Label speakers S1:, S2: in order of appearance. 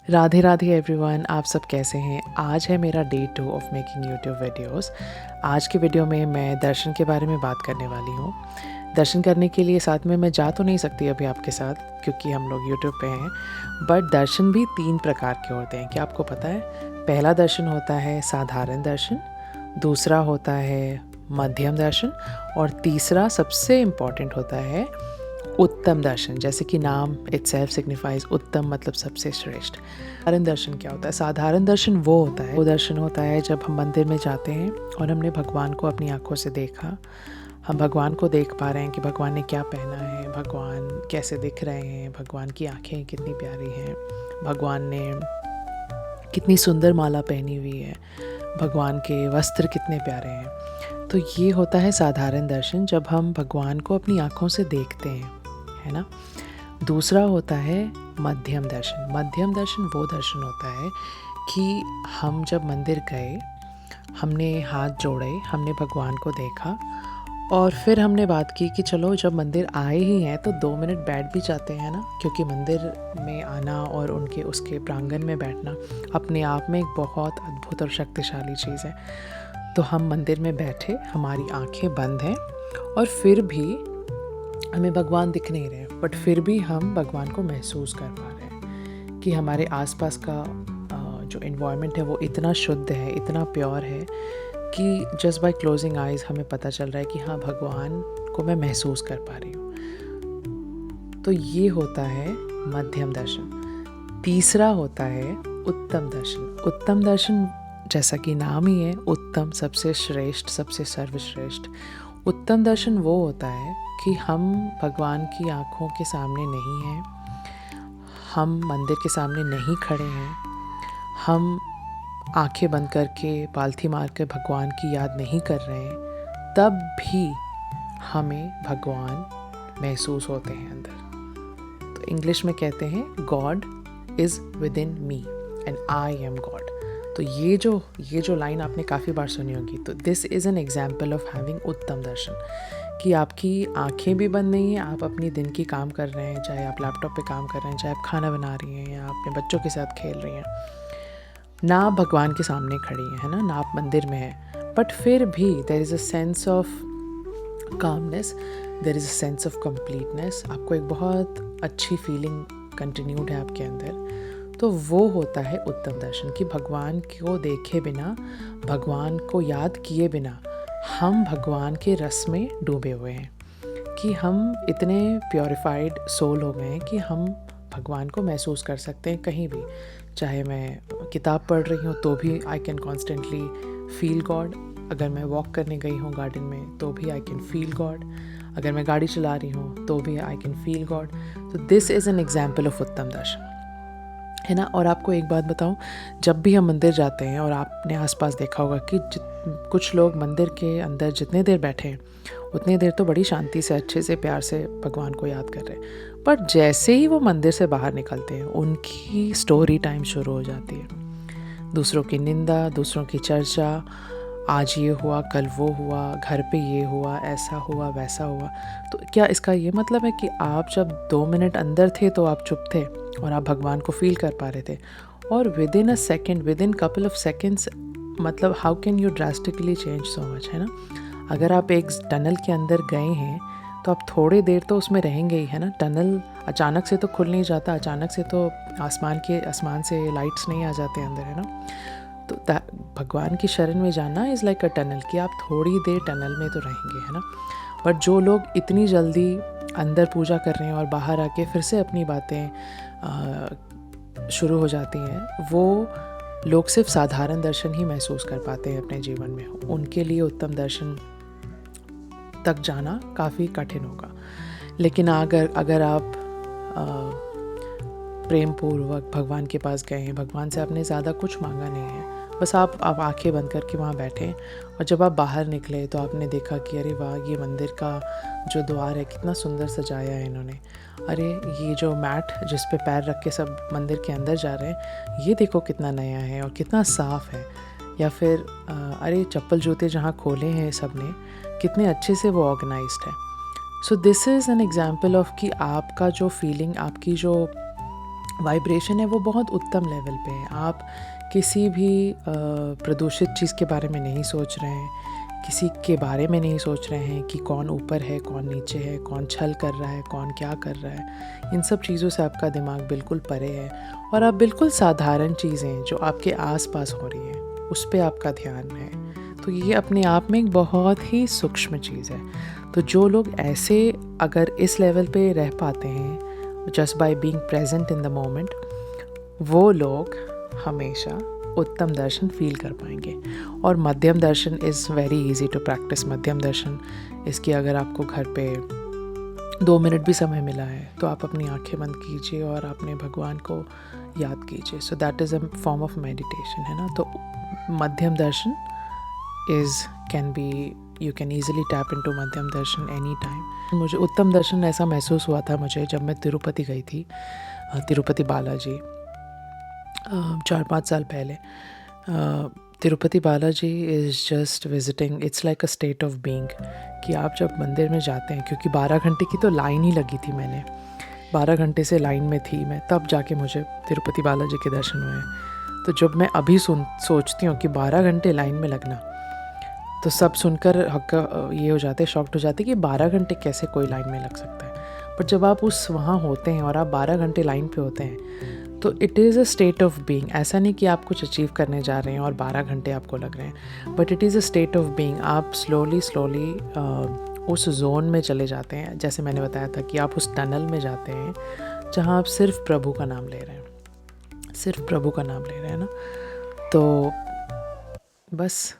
S1: Radhe Radhe everyone, आप सब कैसे हैं। आज है मेरा day 2 of making YouTube videos. आज के वीडियो में मैं दर्शन के बारे में बात करने वाली हूँ। दर्शन करने के लिए साथ में मैं जा तो नहीं सकती अभी आपके साथ, क्योंकि हम लोग यूट्यूब पे हैं। बट दर्शन भी 3 प्रकार के होते हैं, क्या आपको पता है? पहला दर्शन होता है साधारण दर्शन, दूसरा होता है मध्यम दर्शन और तीसरा सबसे इम्पॉर्टेंट होता है उत्तम दर्शन। जैसे कि नाम इटसेल्फ सिग्निफाइज उत्तम, मतलब सबसे श्रेष्ठ। साधारण दर्शन क्या होता है? साधारण दर्शन वो दर्शन होता है जब हम मंदिर में जाते हैं और हमने भगवान को अपनी आंखों से देखा। हम भगवान को देख पा रहे हैं कि भगवान ने क्या पहना है, भगवान कैसे दिख रहे हैं, भगवान की आंखें कितनी प्यारी हैं, भगवान ने कितनी सुंदर माला पहनी हुई है, भगवान के वस्त्र कितने प्यारे हैं। तो ये होता है साधारण दर्शन, जब हम भगवान को अपनी आंखों से देखते हैं, है ना। दूसरा होता है मध्यम दर्शन। मध्यम दर्शन वो दर्शन होता है कि हम जब मंदिर गए, हमने हाथ जोड़े, हमने भगवान को देखा और फिर हमने बात की कि चलो जब मंदिर आए ही हैं तो 2 मिनट बैठ भी जाते हैं ना, क्योंकि मंदिर में आना और उनके उसके प्रांगण में बैठना अपने आप में एक बहुत अद्भुत और शक्तिशाली चीज़ है। तो हम मंदिर में बैठे, हमारी आंखें बंद हैं और फिर भी हमें भगवान दिख नहीं रहे, बट फिर भी हम भगवान को महसूस कर पा रहे हैं कि हमारे आसपास का जो एनवायरनमेंट है वो इतना शुद्ध है, इतना प्योर है कि जस्ट बाय क्लोजिंग आइज़ हमें पता चल रहा है कि हाँ, भगवान को मैं महसूस कर पा रही हूँ। तो ये होता है मध्यम दर्शन। तीसरा होता है उत्तम दर्शन। उत्तम दर्शन जैसा कि नाम ही है, उत्तम, सबसे श्रेष्ठ, सबसे सर्वश्रेष्ठ। उत्तम दर्शन वो होता है कि हम भगवान की आँखों के सामने नहीं हैं, हम मंदिर के सामने नहीं खड़े हैं, हम आंखें बंद करके पालथी मार कर भगवान की याद नहीं कर रहे हैं, तब भी हमें भगवान महसूस होते हैं अंदर। तो इंग्लिश में कहते हैं God is with in me and I am God. तो ये जो लाइन आपने काफ़ी बार सुनी होगी। तो this is an example of having उत्तम दर्शन, कि आपकी आंखें भी बंद नहीं हैं, आप अपनी दिन की काम कर रहे हैं, चाहे आप लैपटॉप पे काम कर रहे हैं, चाहे आप खाना बना रही हैं या अपने बच्चों के साथ खेल रही हैं, ना आप भगवान के सामने खड़ी हैं, है ना आप मंदिर में हैं, बट फिर भी there is a sense of calmness, there is a sense of completeness. आपको एक बहुत अच्छी फीलिंग कंटिन्यूड है आपके अंदर। तो वो होता है उत्तम दर्शन, कि भगवान को देखे बिना, भगवान को याद किए बिना हम भगवान के रस में डूबे हुए हैं, कि हम इतने प्योरीफाइड सोल हो गए हैं कि हम भगवान को महसूस कर सकते हैं कहीं भी। चाहे मैं किताब पढ़ रही हूँ तो भी I can constantly feel God. अगर मैं वॉक करने गई हूँ गार्डन में तो भी आई कैन फील गॉड। अगर मैं गाड़ी चला रही हूँ तो भी आई कैन फील गॉड। तो this is an example of उत्तम दर्शन, है ना। और आपको एक बात बताऊं, जब भी हम मंदिर जाते हैं और आपने आसपास देखा होगा कि कुछ लोग मंदिर के अंदर जितने देर बैठे हैं उतनी देर तो बड़ी शांति से, अच्छे से, प्यार से भगवान को याद कर रहे हैं, पर जैसे ही वो मंदिर से बाहर निकलते हैं उनकी स्टोरी टाइम शुरू हो जाती है। दूसरों की निंदा, दूसरों की चर्चा, आज ये हुआ, कल वो हुआ, घर पे ये हुआ, ऐसा हुआ, वैसा हुआ। तो क्या इसका ये मतलब है कि आप जब 2 मिनट अंदर थे तो आप चुप थे और आप भगवान को फील कर पा रहे थे, और within a second, within couple of seconds, मतलब how can you drastically change so much, है ना। अगर आप एक टनल के अंदर गए हैं तो आप थोड़ी देर तो उसमें रहेंगे ही, है ना। टनल अचानक से तो खुल नहीं जाता, अचानक से तो आसमान से लाइट्स नहीं आ जाते अंदर, है ना। तो भगवान की शरण में जाना इज़ लाइक अ टनल, कि आप थोड़ी देर टनल में तो रहेंगे, है ना। बट जो लोग इतनी जल्दी अंदर पूजा कर रहे हैं और बाहर आके फिर से अपनी बातें शुरू हो जाती हैं, वो लोग सिर्फ साधारण दर्शन ही महसूस कर पाते हैं अपने जीवन में। उनके लिए उत्तम दर्शन तक जाना काफ़ी कठिन होगा। लेकिन अगर आप प्रेम पूर्वक भगवान के पास गए हैं, भगवान से आपने ज़्यादा कुछ मांगा नहीं है, बस आप आंखें बंद करके वहाँ बैठे, और जब आप बाहर निकले तो आपने देखा कि अरे वाह, ये मंदिर का जो द्वार है कितना सुंदर सजाया है इन्होंने, अरे ये जो मैट जिस पे पैर रख के सब मंदिर के अंदर जा रहे हैं, ये देखो कितना नया है और कितना साफ़ है। या फिर अरे चप्पल जूते जहाँ खोले हैं सब ने, कितने अच्छे से वो ऑर्गेनाइज्ड है। So this is an example of कि आपका जो फीलिंग, आपकी जो वाइब्रेशन है वो बहुत उत्तम लेवल पे है। आप किसी भी प्रदूषित चीज़ के बारे में नहीं सोच रहे हैं, किसी के बारे में नहीं सोच रहे हैं कि कौन ऊपर है, कौन नीचे है, कौन छल कर रहा है, कौन क्या कर रहा है। इन सब चीज़ों से आपका दिमाग बिल्कुल परे है और आप बिल्कुल साधारण चीज़ें जो आपके आसपास हो रही हैं उस पे आपका ध्यान है। तो ये अपने आप में एक बहुत ही सूक्ष्म चीज़ है। तो जो लोग ऐसे अगर इस लेवल पे रह पाते हैं just by being present in the moment, वो लोग हमेशा उत्तम दर्शन फील कर पाएंगे। और Madhyam Darshan is very easy to practice. Madhyam Darshan इसकी अगर आपको घर पे 2 मिनट भी समय मिला है तो आप अपनी आंखें बंद कीजिए और अपने भगवान को याद कीजिए। So that is a form of meditation, है ना। तो Madhyam Darshan can be, you can easily tap into Madhyam Darshan any time. मुझे उत्तम दर्शन ऐसा महसूस हुआ था मुझे जब मैं तिरुपति गई थी, तिरुपति बालाजी, 4-5 साल पहले। Tirupati Balaji is just visiting, it's like a state of being कि आप जब मंदिर में जाते हैं, क्योंकि 12 घंटे की तो लाइन ही लगी थी, मैंने 12 घंटे से लाइन में थी मैं, तब जाके मुझे तिरुपति बालाजी के दर्शन हुए। तो जब मैं अभी सोचती हूँ कि 12 घंटे लाइन में लगना, तो सब सुनकर ये हो जाते, शॉक्ड हो जाते कि 12 घंटे कैसे कोई लाइन में लग सकता है। पर जब आप वहाँ होते हैं और आप 12 घंटे लाइन पे होते हैं तो it is a state of being. ऐसा नहीं कि आप कुछ अचीव करने जा रहे हैं और 12 घंटे आपको लग रहे हैं, but it is a state of being. आप स्लोली उस जोन में चले जाते हैं। जैसे मैंने बताया था कि आप उस टनल में जाते हैं जहाँ आप सिर्फ प्रभु का नाम ले रहे हैं, सिर्फ प्रभु का नाम ले रहे हैं ना। तो बस